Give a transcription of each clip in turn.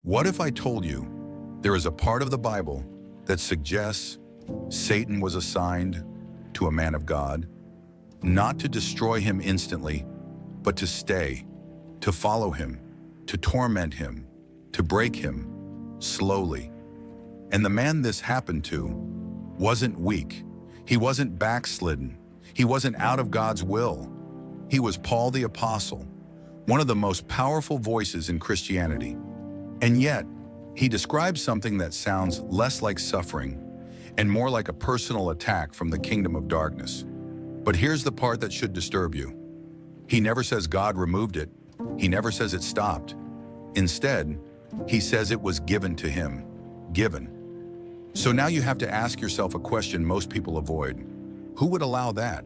What if I told you there is a part of the Bible that suggests Satan was assigned to a man of God, not to destroy him instantly, but to stay, to follow him, to torment him, to break him slowly. And the man this happened to wasn't weak. He wasn't backslidden. He wasn't out of God's will. He was Paul the Apostle, one of the most powerful voices in Christianity. And yet, he describes something that sounds less like suffering and more like a personal attack from the kingdom of darkness. But here's the part that should disturb you. He never says God removed it. He never says it stopped. Instead, he says it was given to him. Given. So now you have to ask yourself a question most people avoid. Who would allow that?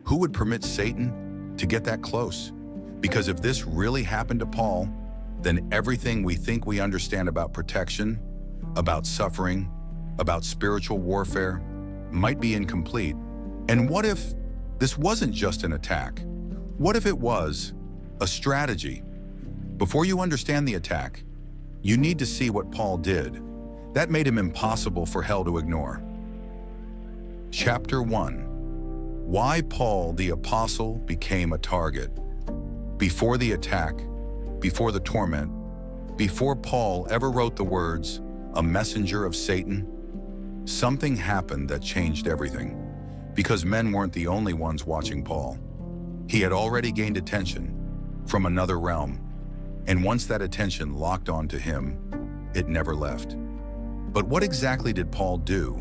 Who would permit Satan to get that close? Because if this really happened to Paul, then everything we think we understand about protection, about suffering, about spiritual warfare might be incomplete. And what if this wasn't just an attack? What if it was a strategy? Before you understand the attack, you need to see what Paul did. That made him impossible for hell to ignore. Chapter 1. Why Paul the Apostle became a target. Before the attack, before the torment, before Paul ever wrote the words, "a messenger of Satan," something happened that changed everything. Because men weren't the only ones watching Paul. He had already gained attention from another realm, and once that attention locked onto him, it never left. But what exactly did Paul do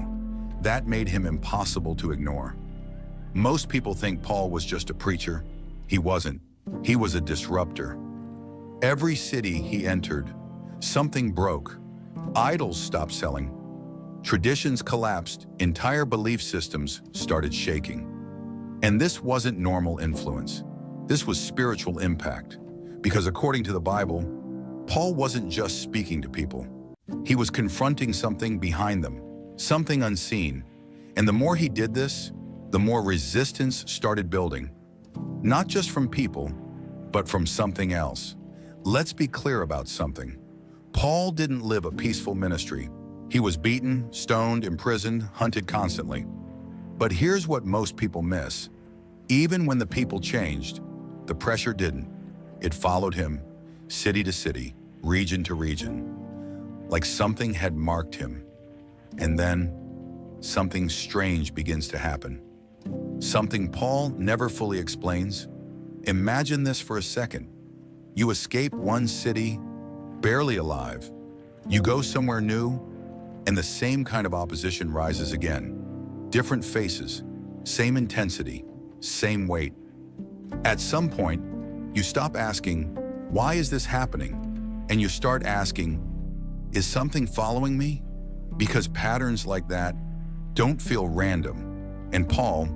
that made him impossible to ignore? Most people think Paul was just a preacher. He wasn't. He was a disruptor. Every city he entered, something broke. Idols stopped selling. Traditions collapsed. Entire belief systems started shaking. And this wasn't normal influence. This was spiritual impact. Because according to the Bible, Paul wasn't just speaking to people. He was confronting something behind them, something unseen. And the more he did this, the more resistance started building. Not just from people, but from something else. Let's be clear about something. Paul didn't live a peaceful ministry. He was beaten, stoned, imprisoned, hunted constantly. But here's what most people miss. Even when the people changed, the pressure didn't. It followed him, city to city, region to region, like something had marked him. And then, something strange begins to happen. Something Paul never fully explains. Imagine this for a second. You escape one city, barely alive. You go somewhere new, and the same kind of opposition rises again. Different faces, same intensity, same weight. At some point, you stop asking, why is this happening? And you start asking, is something following me? Because patterns like that don't feel random. And Paul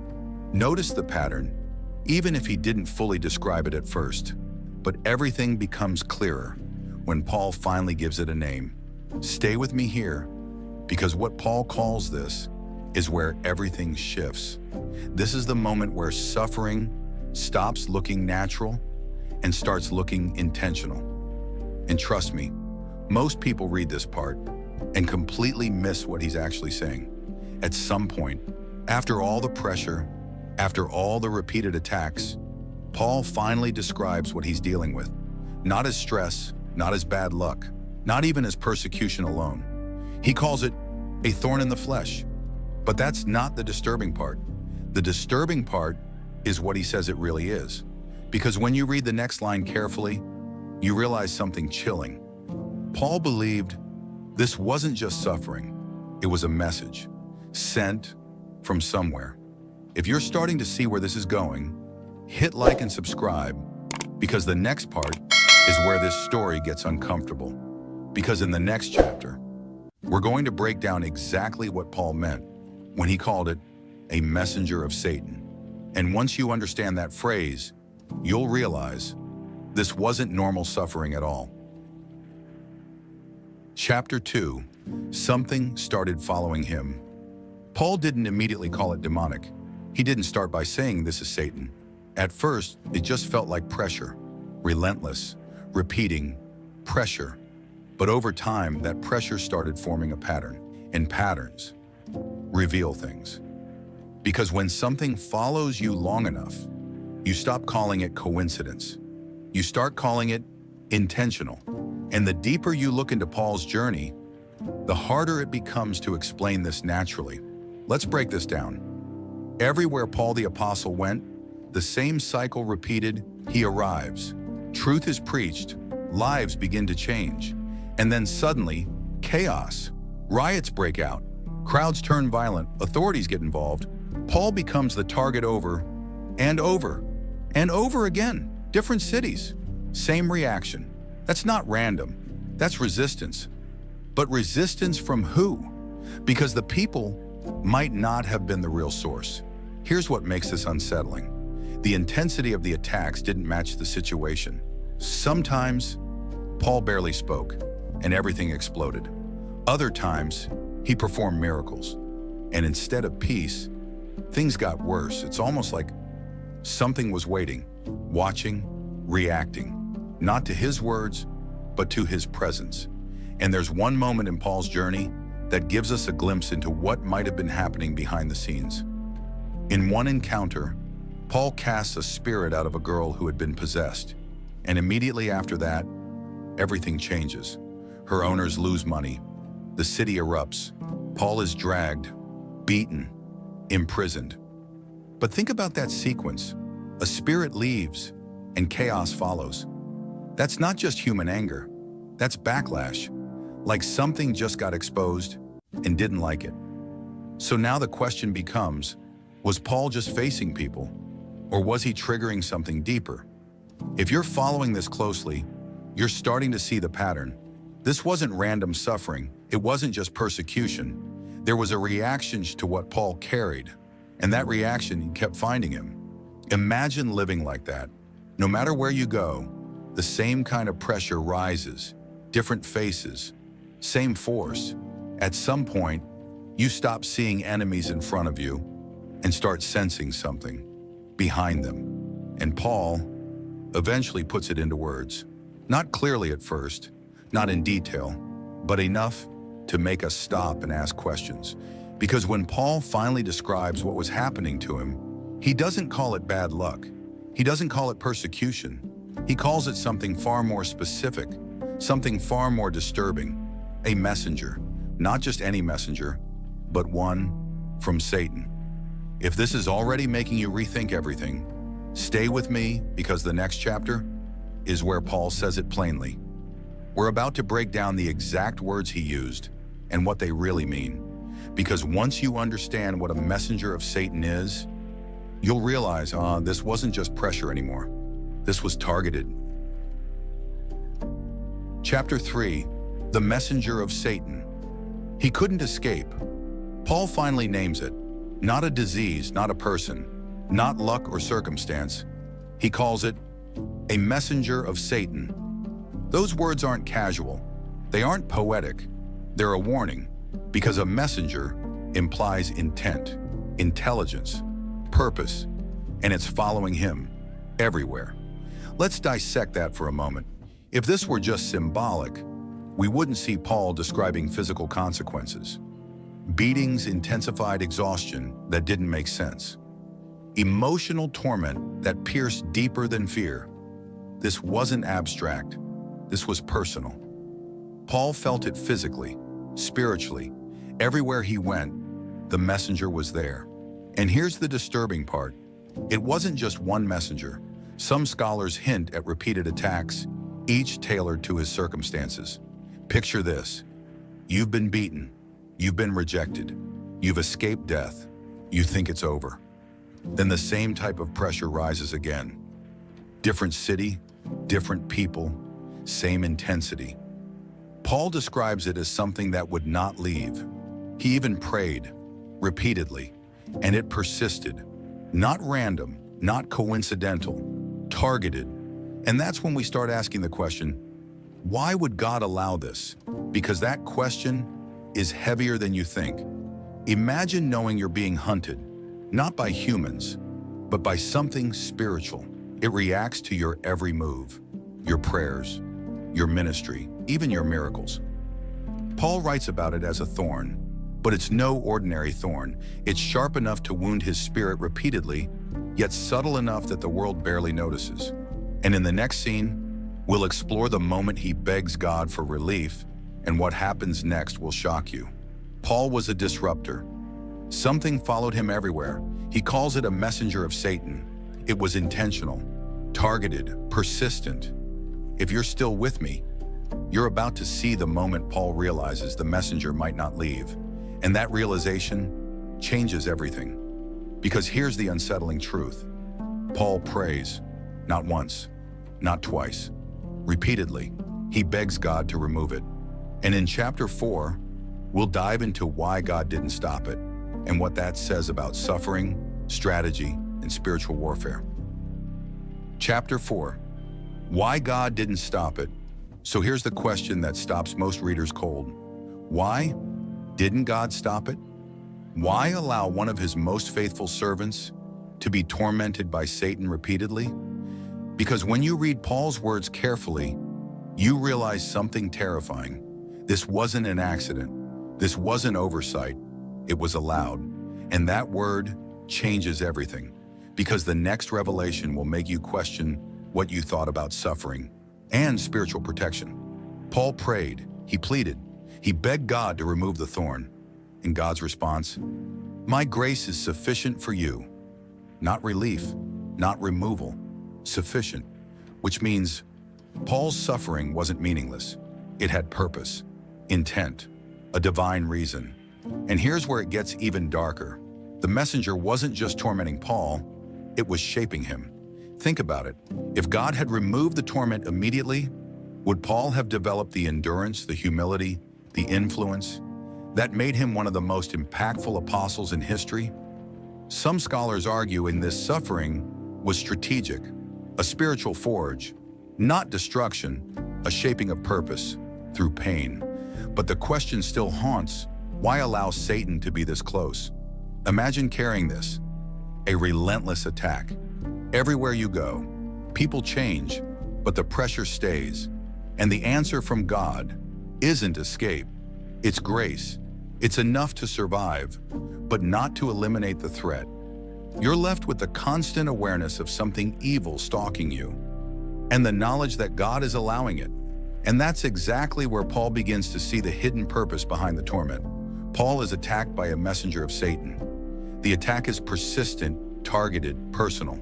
noticed the pattern, even if he didn't fully describe it at first. But everything becomes clearer when Paul finally gives it a name. Stay with me here, because what Paul calls this is where everything shifts. This is the moment where suffering stops looking natural and starts looking intentional. And trust me, most people read this part and completely miss what he's actually saying. At some point, after all the pressure, after all the repeated attacks, Paul finally describes what he's dealing with. Not as stress, not as bad luck, not even as persecution alone. He calls it a thorn in the flesh. But that's not the disturbing part. The disturbing part is what he says it really is. Because when you read the next line carefully, you realize something chilling. Paul believed this wasn't just suffering. It was a message sent from somewhere. If you're starting to see where this is going, hit like and subscribe, because the next part is where this story gets uncomfortable. Because in the next chapter, we're going to break down exactly what Paul meant when he called it a messenger of Satan. And once you understand that phrase, you'll realize this wasn't normal suffering at all. Chapter 2, something started following him. Paul didn't immediately call it demonic. He didn't start by saying this is Satan. At first, it just felt like pressure, relentless, repeating, pressure. But over time, that pressure started forming a pattern, and patterns reveal things. Because when something follows you long enough, you stop calling it coincidence. You start calling it intentional. And the deeper you look into Paul's journey, the harder it becomes to explain this naturally. Let's break this down. Everywhere Paul the Apostle went, the same cycle repeated. He arrives. Truth is preached. Lives begin to change. And then suddenly, chaos. Riots break out. Crowds turn violent. Authorities get involved. Paul becomes the target over and over and over again. Different cities. Same reaction. That's not random. That's resistance. But resistance from who? Because the people might not have been the real source. Here's what makes this unsettling. The intensity of the attacks didn't match the situation. Sometimes, Paul barely spoke, and everything exploded. Other times, he performed miracles. And instead of peace, things got worse. It's almost like something was waiting, watching, reacting, not to his words, but to his presence. And there's one moment in Paul's journey that gives us a glimpse into what might have been happening behind the scenes. In one encounter, Paul casts a spirit out of a girl who had been possessed. And immediately after that, everything changes. Her owners lose money. The city erupts. Paul is dragged, beaten, imprisoned. But think about that sequence. A spirit leaves, and chaos follows. That's not just human anger. That's backlash. Like something just got exposed and didn't like it. So now the question becomes, was Paul just facing people, or was he triggering something deeper? If you're following this closely, you're starting to see the pattern. This wasn't random suffering. It wasn't just persecution. There was a reaction to what Paul carried, and that reaction kept finding him. Imagine living like that. No matter where you go, the same kind of pressure rises, different faces, same force. At some point, you stop seeing enemies in front of you and start sensing something behind them. And Paul eventually puts it into words. Not clearly at first, not in detail, but enough to make us stop and ask questions. Because when Paul finally describes what was happening to him, he doesn't call it bad luck. He doesn't call it persecution. He calls it something far more specific, something far more disturbing. A messenger, not just any messenger, but one from Satan. If this is already making you rethink everything, stay with me, because the next chapter is where Paul says it plainly. We're about to break down the exact words he used and what they really mean. Because once you understand what a messenger of Satan is, you'll realize, this wasn't just pressure anymore. This was targeted. Chapter 3, the messenger of Satan. He couldn't escape. Paul finally names it. Not a disease, not a person, not luck or circumstance. He calls it a messenger of Satan. Those words aren't casual. They aren't poetic. They're a warning, because a messenger implies intent, intelligence, purpose, and it's following him everywhere. Let's dissect that for a moment. If this were just symbolic, we wouldn't see Paul describing physical consequences. Beatings, intensified exhaustion that didn't make sense. Emotional torment that pierced deeper than fear. This wasn't abstract. This was personal. Paul felt it physically, spiritually. Everywhere he went, the messenger was there. And here's the disturbing part. It wasn't just one messenger. Some scholars hint at repeated attacks, each tailored to his circumstances. Picture this. You've been beaten. You've been rejected. You've escaped death. You think it's over. Then the same type of pressure rises again. Different city, different people, same intensity. Paul describes it as something that would not leave. He even prayed, repeatedly, and it persisted. Not random, not coincidental, targeted. And that's when we start asking the question, why would God allow this? Because that question is heavier than you think. Imagine knowing you're being hunted, not by humans, but by something spiritual. It reacts to your every move, your prayers, your ministry, even your miracles. Paul writes about it as a thorn, but it's no ordinary thorn. It's sharp enough to wound his spirit repeatedly, yet subtle enough that the world barely notices. And in the next scene, we'll explore the moment he begs God for relief, and what happens next will shock you. Paul was a disruptor. Something followed him everywhere. He calls it a messenger of Satan. It was intentional, targeted, persistent. If you're still with me, you're about to see the moment Paul realizes the messenger might not leave. And that realization changes everything. Because here's the unsettling truth. Paul prays, not once, not twice, repeatedly. He begs God to remove it. And in chapter 4, we'll dive into why God didn't stop it and what that says about suffering, strategy, and spiritual warfare. Chapter 4, why God didn't stop it. So here's the question that stops most readers cold. Why didn't God stop it? Why allow one of his most faithful servants to be tormented by Satan repeatedly? Because when you read Paul's words carefully, you realize something terrifying. This wasn't an accident. This wasn't oversight. It was allowed. And that word changes everything, because the next revelation will make you question what you thought about suffering and spiritual protection. Paul prayed, he pleaded, he begged God to remove the thorn. And God's response, "My grace is sufficient for you." Not relief, not removal, sufficient, which means Paul's suffering wasn't meaningless. It had purpose, intent, a divine reason. And here's where it gets even darker. The messenger wasn't just tormenting Paul, it was shaping him. Think about it. If God had removed the torment immediately, would Paul have developed the endurance, the humility, the influence that made him one of the most impactful apostles in history? Some scholars argue in this suffering was strategic, a spiritual forge, not destruction, a shaping of purpose through pain. But the question still haunts, why allow Satan to be this close? Imagine carrying this, a relentless attack. Everywhere you go, people change, but the pressure stays. And the answer from God isn't escape, it's grace. It's enough to survive, but not to eliminate the threat. You're left with the constant awareness of something evil stalking you, and the knowledge that God is allowing it. And that's exactly where Paul begins to see the hidden purpose behind the torment. Paul is attacked by a messenger of Satan. The attack is persistent, targeted, personal.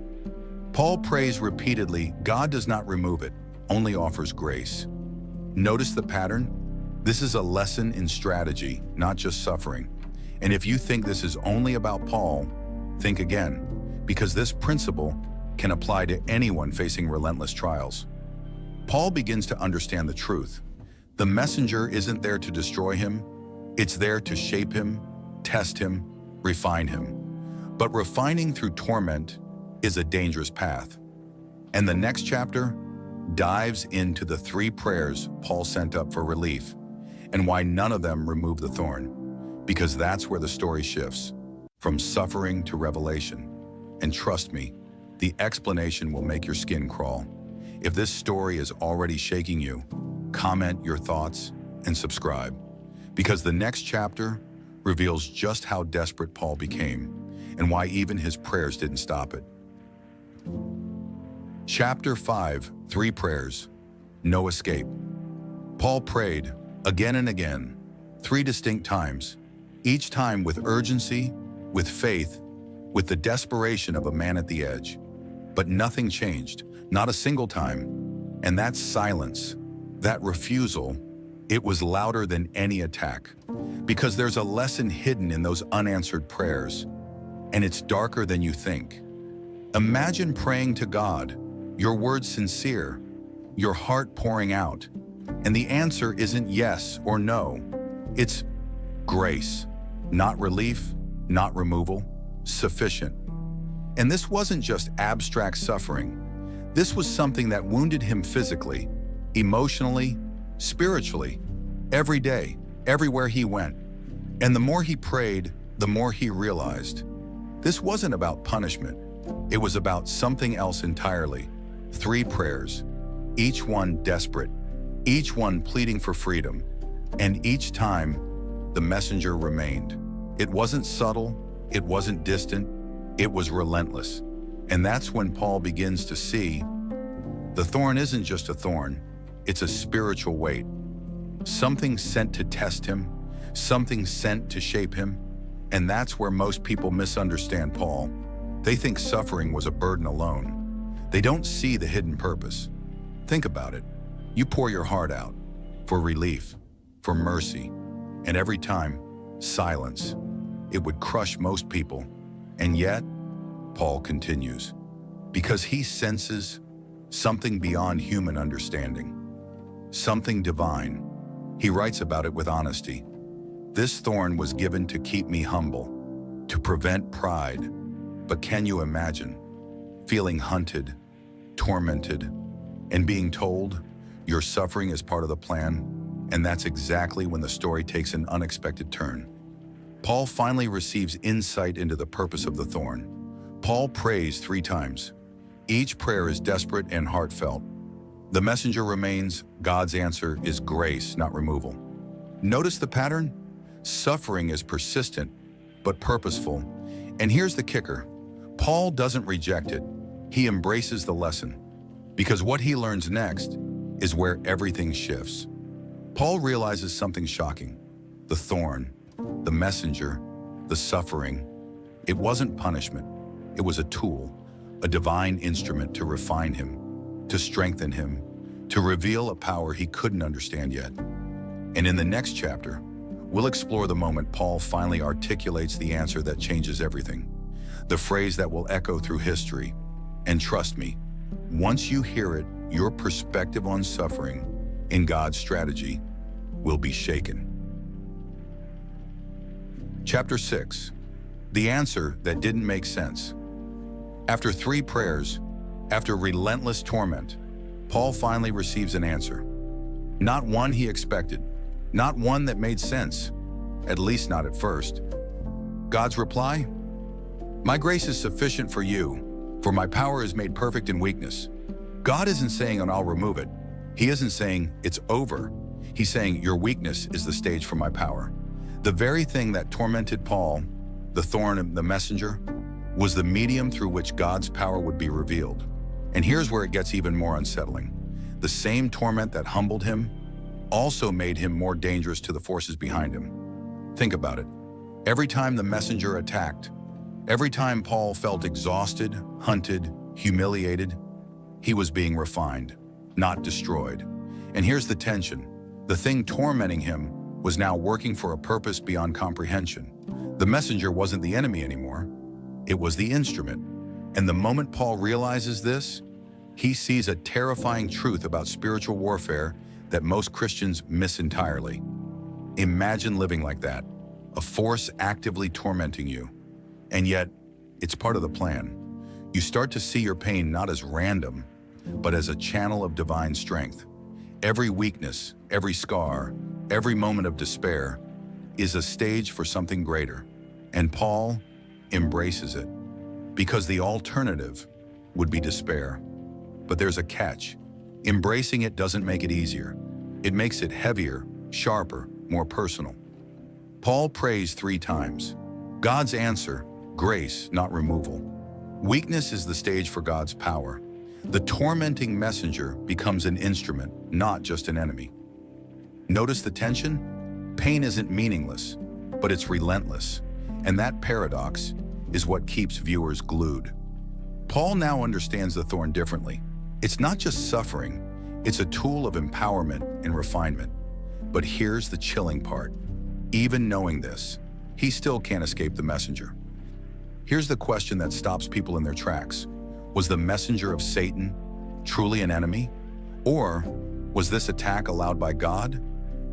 Paul prays repeatedly, God does not remove it, only offers grace. Notice the pattern? This is a lesson in strategy, not just suffering. And if you think this is only about Paul, think again, because this principle can apply to anyone facing relentless trials. Paul begins to understand the truth. The messenger isn't there to destroy him. It's there to shape him, test him, refine him. But refining through torment is a dangerous path. And the next chapter dives into the 3 prayers Paul sent up for relief and why none of them removed the thorn. Because that's where the story shifts, from suffering to revelation. And trust me, the explanation will make your skin crawl. If this story is already shaking you, comment your thoughts and subscribe, because the next chapter reveals just how desperate Paul became and why even his prayers didn't stop it. Chapter 5, 3 prayers, no escape. Paul prayed again and again, 3 distinct times, each time with urgency, with faith, with the desperation of a man at the edge. But nothing changed, not a single time. And that silence, that refusal, it was louder than any attack. Because there's a lesson hidden in those unanswered prayers, and it's darker than you think. Imagine praying to God, your words sincere, your heart pouring out, and the answer isn't yes or no. It's grace, not relief, not removal, sufficient. And this wasn't just abstract suffering. This was something that wounded him physically, emotionally, spiritually, every day, everywhere he went. And the more he prayed, the more he realized this wasn't about punishment. It was about something else entirely. 3 prayers, each one desperate, each one pleading for freedom, and each time the messenger remained. It wasn't subtle, it wasn't distant, it was relentless. And that's when Paul begins to see the thorn isn't just a thorn, it's a spiritual weight. Something sent to test him, something sent to shape him. And that's where most people misunderstand Paul. They think suffering was a burden alone. They don't see the hidden purpose. Think about it. You pour your heart out for relief, for mercy, and every time, silence. It would crush most people. And yet, Paul continues, because he senses something beyond human understanding, something divine. He writes about it with honesty. This thorn was given to keep me humble, to prevent pride. But can you imagine feeling hunted, tormented, and being told your suffering is part of the plan? And that's exactly when the story takes an unexpected turn. Paul finally receives insight into the purpose of the thorn. Paul prays 3 times. Each prayer is desperate and heartfelt. The messenger remains. God's answer is grace, not removal. Notice the pattern? Suffering is persistent, but purposeful. And here's the kicker. Paul doesn't reject it. He embraces the lesson. Because what he learns next is where everything shifts. Paul realizes something shocking. The thorn, the messenger, the suffering. It wasn't punishment. It was a tool, a divine instrument to refine him, to strengthen him, to reveal a power he couldn't understand yet. And in the next chapter, we'll explore the moment Paul finally articulates the answer that changes everything, the phrase that will echo through history. And trust me, once you hear it, your perspective on suffering in God's strategy will be shaken. Chapter 6, the answer that didn't make sense. After 3 prayers, after relentless torment, Paul finally receives an answer. Not one he expected, not one that made sense, at least not at first. God's reply? My grace is sufficient for you, for my power is made perfect in weakness. God isn't saying, and I'll remove it. He isn't saying, it's over. He's saying, your weakness is the stage for my power. The very thing that tormented Paul, the thorn of the messenger, was the medium through which God's power would be revealed. And here's where it gets even more unsettling. The same torment that humbled him also made him more dangerous to the forces behind him. Think about it. Every time the messenger attacked, every time Paul felt exhausted, hunted, humiliated, he was being refined, not destroyed. And here's the tension. The thing tormenting him was now working for a purpose beyond comprehension. The messenger wasn't the enemy anymore. It was the instrument. And the moment Paul realizes this, he sees a terrifying truth about spiritual warfare that most Christians miss entirely. Imagine living like that, a force actively tormenting you. And yet, it's part of the plan. You start to see your pain not as random, but as a channel of divine strength. Every weakness, every scar, every moment of despair is a stage for something greater. And Paul embraces it, because the alternative would be despair. But there's a catch. Embracing it doesn't make it easier. It makes it heavier, sharper, more personal. Paul prays 3 times. God's answer, grace, not removal. Weakness is the stage for God's power. The tormenting messenger becomes an instrument, not just an enemy. Notice the tension? Pain isn't meaningless, but it's relentless. And that paradox is what keeps viewers glued. Paul now understands the thorn differently. It's not just suffering, it's a tool of empowerment and refinement. But here's the chilling part. Even knowing this, he still can't escape the messenger. Here's the question that stops people in their tracks. Was the messenger of Satan truly an enemy? Or was this attack allowed by God?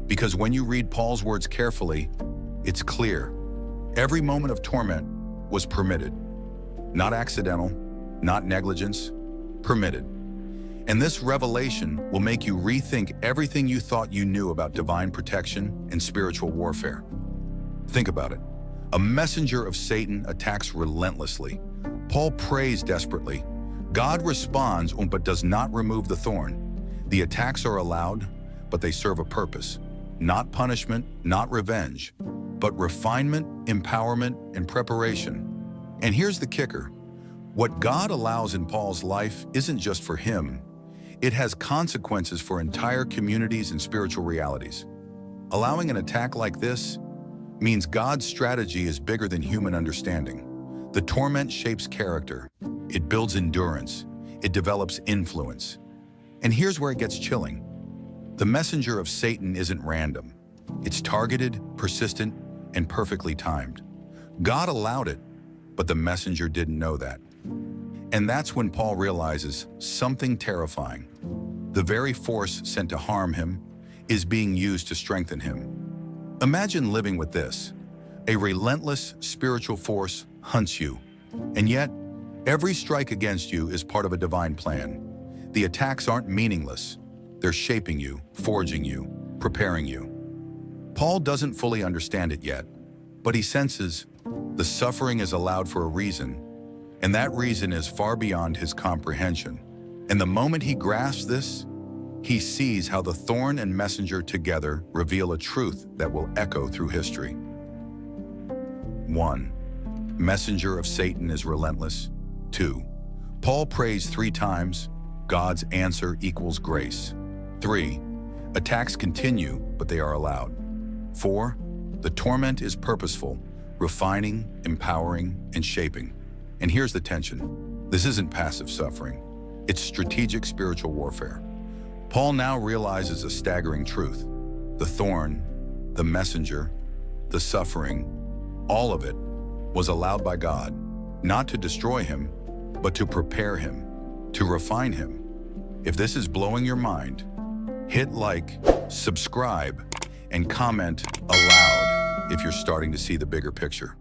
Because when you read Paul's words carefully, it's clear. Every moment of torment was permitted. Not accidental, not negligence, permitted. And this revelation will make you rethink everything you thought you knew about divine protection and spiritual warfare. Think about it. A messenger of Satan attacks relentlessly. Paul prays desperately. God responds, but does not remove the thorn. The attacks are allowed, but they serve a purpose. Not punishment, not revenge, but refinement, empowerment, and preparation. And here's the kicker. What God allows in Paul's life isn't just for him. It has consequences for entire communities and spiritual realities. Allowing an attack like this means God's strategy is bigger than human understanding. The torment shapes character. It builds endurance. It develops influence. And here's where it gets chilling. The messenger of Satan isn't random. It's targeted, persistent, and perfectly timed. God allowed it, but the messenger didn't know that. And that's when Paul realizes something terrifying. The very force sent to harm him is being used to strengthen him. Imagine living with this. A relentless spiritual force hunts you, and yet every strike against you is part of a divine plan. The attacks aren't meaningless. They're shaping you, forging you, preparing you. Paul doesn't fully understand it yet, but he senses the suffering is allowed for a reason, and that reason is far beyond his comprehension. And the moment he grasps this, he sees how the thorn and messenger together reveal a truth that will echo through history. 1. Messenger of Satan is relentless. 2. Paul prays 3 times. God's answer equals grace. 3. Attacks continue, but they are allowed. 4. The torment is purposeful, refining, empowering, and shaping. And here's the tension. This isn't passive suffering. It's strategic spiritual warfare. Paul now realizes a staggering truth. The thorn, the messenger, the suffering, all of it was allowed by God, not to destroy him, but to prepare him, to refine him. If this is blowing your mind, hit like, subscribe, and comment aloud if you're starting to see the bigger picture.